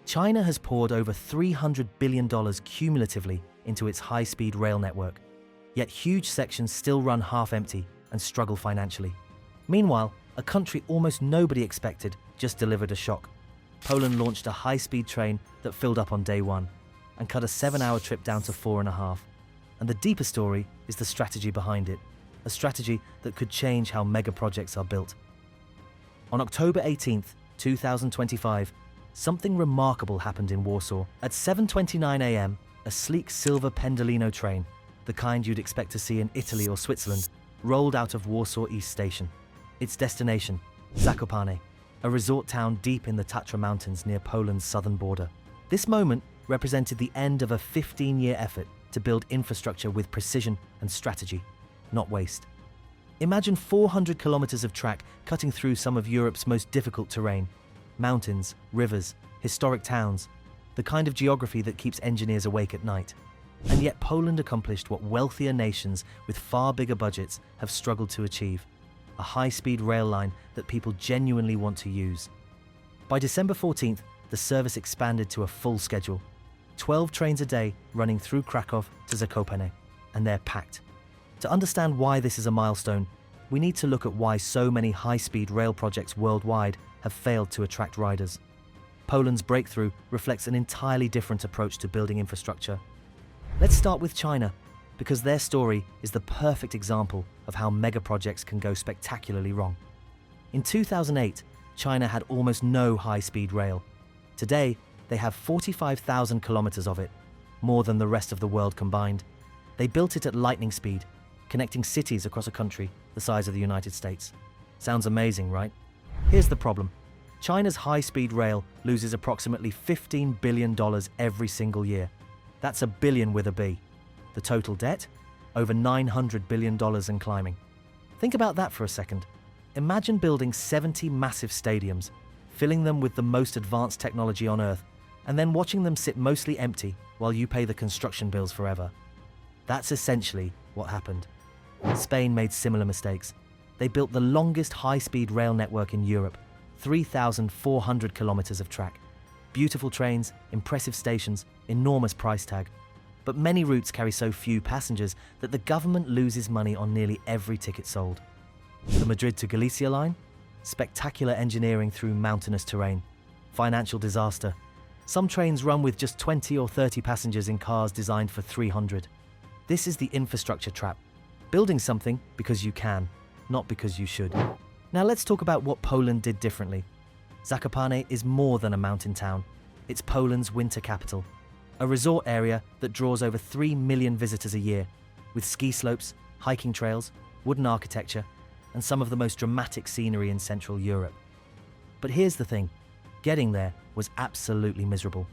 China has poured over $300 billion cumulatively into its high-speed rail network, yet huge sections still run half-empty and struggle financially. Meanwhile, a country almost nobody expected just delivered a shock. Poland launched a high-speed train that filled up on day one and cut a 7-hour trip down to 4.5. And the deeper story is the strategy behind it, a strategy that could change how mega projects are built. On October 18th, 2025, something remarkable happened in Warsaw. At 7:29 a.m., a sleek silver Pendolino train, the kind you'd expect to see in Italy or Switzerland, rolled out of Warsaw East Station. Its destination, Zakopane, a resort town deep in the Tatra Mountains near Poland's southern border. This moment represented the end of a 15-year effort to build infrastructure with precision and strategy, not waste. Imagine 400 kilometers of track cutting through some of Europe's most difficult terrain: mountains, rivers, historic towns, the kind of geography that keeps engineers awake at night. And yet Poland accomplished what wealthier nations with far bigger budgets have struggled to achieve: a high-speed rail line that people genuinely want to use. By December 14th, the service expanded to a full schedule. 12 trains a day running through Krakow to Zakopane, and they're packed. To understand why this is a milestone, we need to look at why so many high-speed rail projects worldwide have failed to attract riders. Poland's breakthrough reflects an entirely different approach to building infrastructure. Let's start with China, because their story is the perfect example of how mega projects can go spectacularly wrong. In 2008, China had almost no high-speed rail. Today, they have 45,000 kilometers of it, more than the rest of the world combined. They built it at lightning speed, connecting cities across a country the size of the United States. Sounds amazing, right? Here's the problem. China's high-speed rail loses approximately $15 billion every single year. That's a billion with a B. The total debt? Over $900 billion and climbing. Think about that for a second. Imagine building 70 massive stadiums, filling them with the most advanced technology on Earth, and then watching them sit mostly empty while you pay the construction bills forever. That's essentially what happened. Spain made similar mistakes. They built the longest high-speed rail network in Europe, 3,400 kilometers of track. Beautiful trains, impressive stations, enormous price tag. But many routes carry so few passengers that the government loses money on nearly every ticket sold. The Madrid to Galicia line? Spectacular engineering through mountainous terrain. Financial disaster. Some trains run with just 20 or 30 passengers in cars designed for 300. This is the infrastructure trap. Building something because you can, not because you should. Now let's talk about what Poland did differently. Zakopane is more than a mountain town. It's Poland's winter capital, a resort area that draws over 3 million visitors a year, with ski slopes, hiking trails, wooden architecture, and some of the most dramatic scenery in Central Europe. But here's the thing, getting there was absolutely miserable.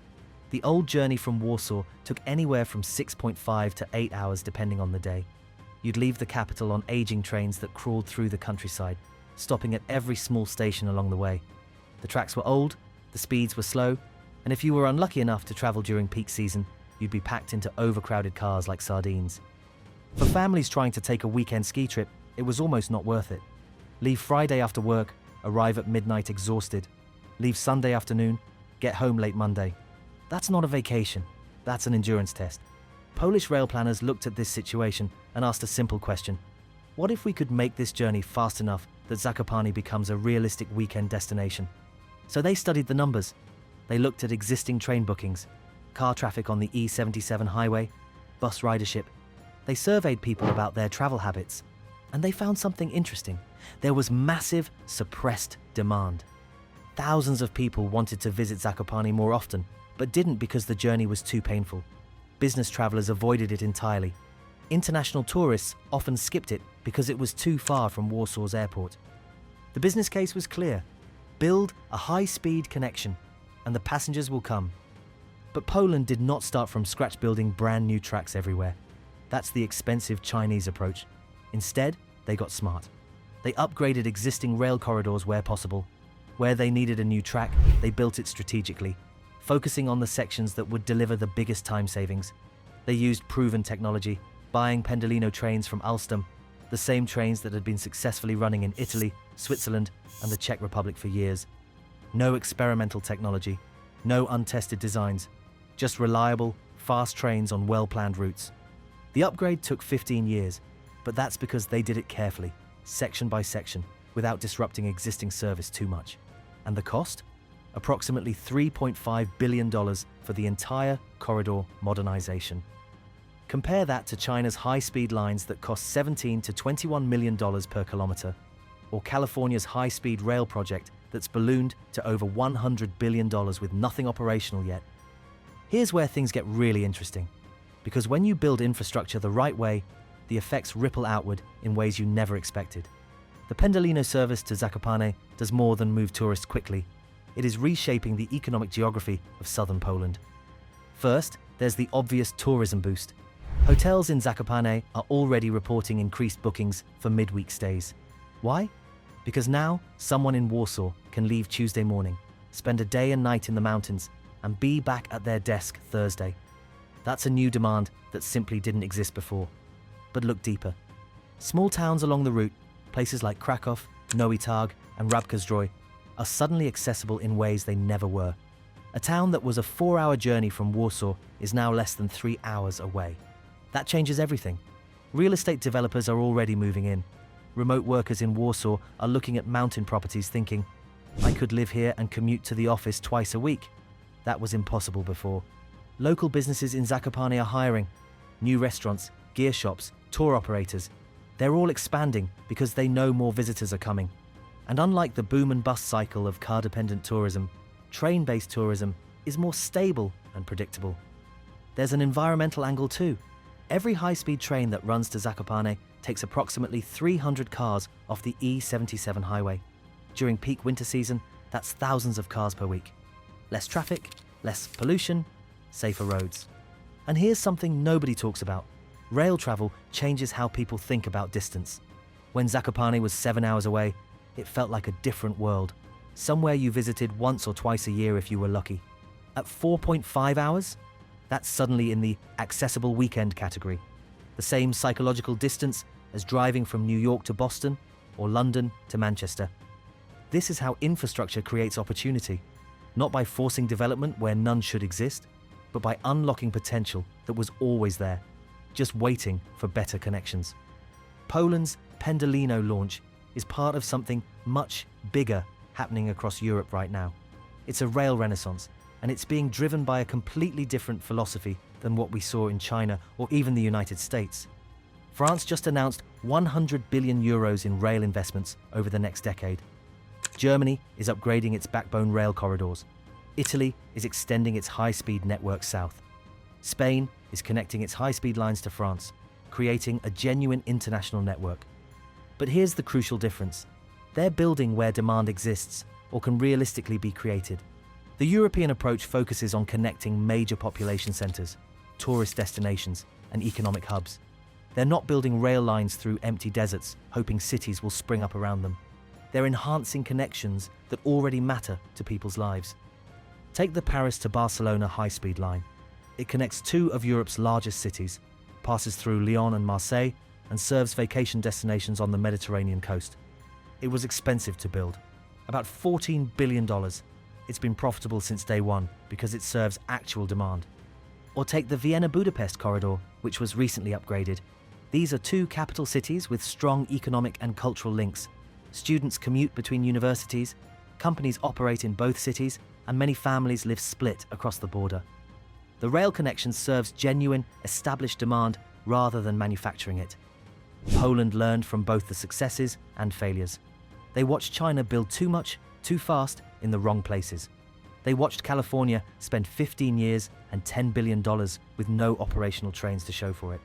The old journey from Warsaw took anywhere from 6.5 to 8 hours depending on the day. You'd leave the capital on aging trains that crawled through the countryside, stopping at every small station along the way. The tracks were old, the speeds were slow, and if you were unlucky enough to travel during peak season, you'd be packed into overcrowded cars like sardines. For families trying to take a weekend ski trip, it was almost not worth it. Leave Friday after work, arrive at midnight exhausted. Leave Sunday afternoon, get home late Monday. That's not a vacation, that's an endurance test. Polish rail planners looked at this situation and asked a simple question. What if we could make this journey fast enough that Zakopane becomes a realistic weekend destination? So they studied the numbers. They looked at existing train bookings, car traffic on the E77 highway, bus ridership. They surveyed people about their travel habits, and they found something interesting. There was massive, suppressed demand. Thousands of people wanted to visit Zakopane more often, but didn't because the journey was too painful. Business travelers avoided it entirely. International tourists often skipped it because it was too far from Warsaw's airport. The business case was clear. Build a high-speed connection, and the passengers will come. But Poland did not start from scratch building brand new tracks everywhere. That's the expensive Chinese approach. Instead, they got smart. They upgraded existing rail corridors where possible. Where they needed a new track, they built it strategically, focusing on the sections that would deliver the biggest time savings. They used proven technology, buying Pendolino trains from Alstom, the same trains that had been successfully running in Italy, Switzerland, and the Czech Republic for years. No experimental technology, No untested designs, just reliable, fast trains on well-planned routes. The upgrade took 15 years, but that's because they did it carefully, section by section, without disrupting existing service too much. And the cost? Approximately $3.5 billion for the entire corridor modernization. Compare that to China's high-speed lines that cost $17 to $21 million per kilometer, or California's high-speed rail project that's ballooned to over $100 billion with nothing operational yet. Here's where things get really interesting, because when you build infrastructure the right way, the effects ripple outward in ways you never expected. The Pendolino service to Zakopane does more than move tourists quickly. It is reshaping the economic geography of southern Poland. First, there's the obvious tourism boost. Hotels in Zakopane are already reporting increased bookings for midweek stays. Why? Because now, someone in Warsaw can leave Tuesday morning, spend a day and night in the mountains, and be back at their desk Thursday. That's a new demand that simply didn't exist before. But look deeper. Small towns along the route, places like Krakow, Nowy Targ, and Rabka-Zdrój, are suddenly accessible in ways they never were. A town that was a 4-hour journey from Warsaw is now less than 3 hours away. That changes everything. Real estate developers are already moving in. Remote workers in Warsaw are looking at mountain properties thinking, I could live here and commute to the office twice a week. That was impossible before. Local businesses in Zakopane are hiring. New restaurants, gear shops, tour operators. They're all expanding because they know more visitors are coming. And unlike the boom and bust cycle of car-dependent tourism, train-based tourism is more stable and predictable. There's an environmental angle too. Every high-speed train that runs to Zakopane takes approximately 300 cars off the E77 highway. During peak winter season, that's thousands of cars per week. Less traffic, less pollution, safer roads. And here's something nobody talks about. Rail travel changes how people think about distance. When Zakopane was 7 hours away, it felt like a different world. Somewhere you visited once or twice a year if you were lucky. At 4.5 hours? That's suddenly in the accessible weekend category. The same psychological distance as driving from New York to Boston or London to Manchester. This is how infrastructure creates opportunity, not by forcing development where none should exist, but by unlocking potential that was always there, just waiting for better connections. Poland's Pendolino launch is part of something much bigger happening across Europe right now. It's a rail renaissance, and it's being driven by a completely different philosophy than what we saw in China or even the United States. France just announced 100 billion euros in rail investments over the next decade. Germany is upgrading its backbone rail corridors. Italy is extending its high-speed network south. Spain is connecting its high-speed lines to France, creating a genuine international network. But here's the crucial difference. They're building where demand exists or can realistically be created. The European approach focuses on connecting major population centers, tourist destinations, and economic hubs. They're not building rail lines through empty deserts, hoping cities will spring up around them. They're enhancing connections that already matter to people's lives. Take the Paris to Barcelona high-speed line. It connects two of Europe's largest cities, passes through Lyon and Marseille, and serves vacation destinations on the Mediterranean coast. It was expensive to build, about $14 billion. It's been profitable since day one because it serves actual demand. Or take the Vienna-Budapest corridor, which was recently upgraded. These are two capital cities with strong economic and cultural links. Students commute between universities, companies operate in both cities, and many families live split across the border. The rail connection serves genuine, established demand rather than manufacturing it. Poland learned from both the successes and failures. They watched China build too much, too fast, in the wrong places. They watched California spend 15 years and $10 billion with no operational trains to show for it.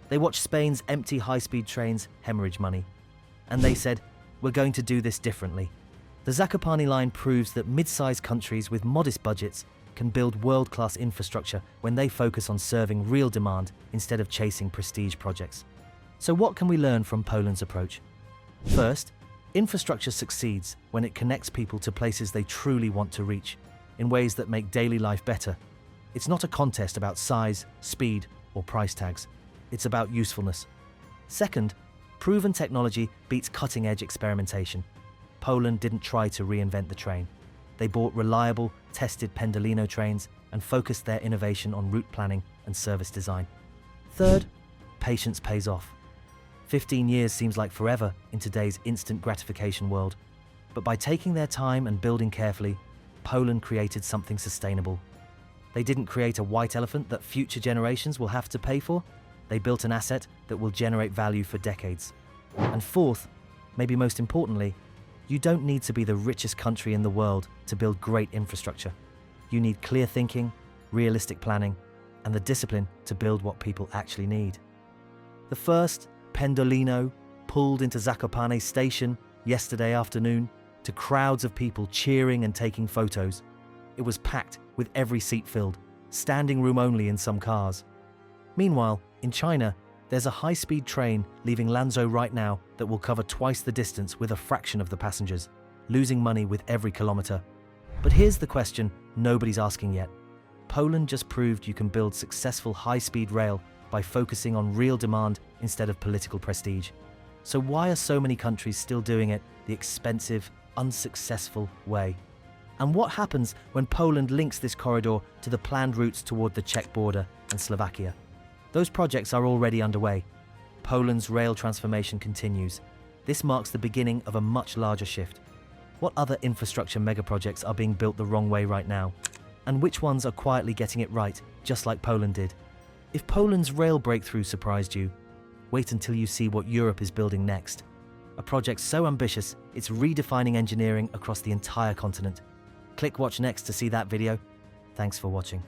They watched Spain's empty high-speed trains hemorrhage money. And they said, we're going to do this differently. The Zakopane line proves that mid-sized countries with modest budgets can build world-class infrastructure when they focus on serving real demand instead of chasing prestige projects. So what can we learn from Poland's approach? First, infrastructure succeeds when it connects people to places they truly want to reach, in ways that make daily life better. It's not a contest about size, speed, or price tags. It's about usefulness. Second, proven technology beats cutting-edge experimentation. Poland didn't try to reinvent the train. They bought reliable, tested Pendolino trains and focused their innovation on route planning and service design. Third, patience pays off. 15 years seems like forever in today's instant gratification world, but by taking their time and building carefully, Poland created something sustainable. They didn't create a white elephant that future generations will have to pay for. They built an asset that will generate value for decades. And fourth, maybe most importantly, you don't need to be the richest country in the world to build great infrastructure. You need clear thinking, realistic planning, and the discipline to build what people actually need. The first Pendolino pulled into Zakopane station yesterday afternoon to crowds of people cheering and taking photos. It was packed with every seat filled, standing room only in some cars. Meanwhile, in China, there's a high-speed train leaving Lanzhou right now that will cover twice the distance with a fraction of the passengers, losing money with every kilometer. But here's the question nobody's asking yet. Poland just proved you can build successful high-speed rail by focusing on real demand instead of political prestige. So why are so many countries still doing it the expensive, unsuccessful way? And what happens when Poland links this corridor to the planned routes toward the Czech border and Slovakia? Those projects are already underway. Poland's rail transformation continues. This marks the beginning of a much larger shift. What other infrastructure megaprojects are being built the wrong way right now? And which ones are quietly getting it right, just like Poland did? If Poland's rail breakthrough surprised you, wait until you see what Europe is building next. A project so ambitious, it's redefining engineering across the entire continent. Click watch next to see that video. Thanks for watching.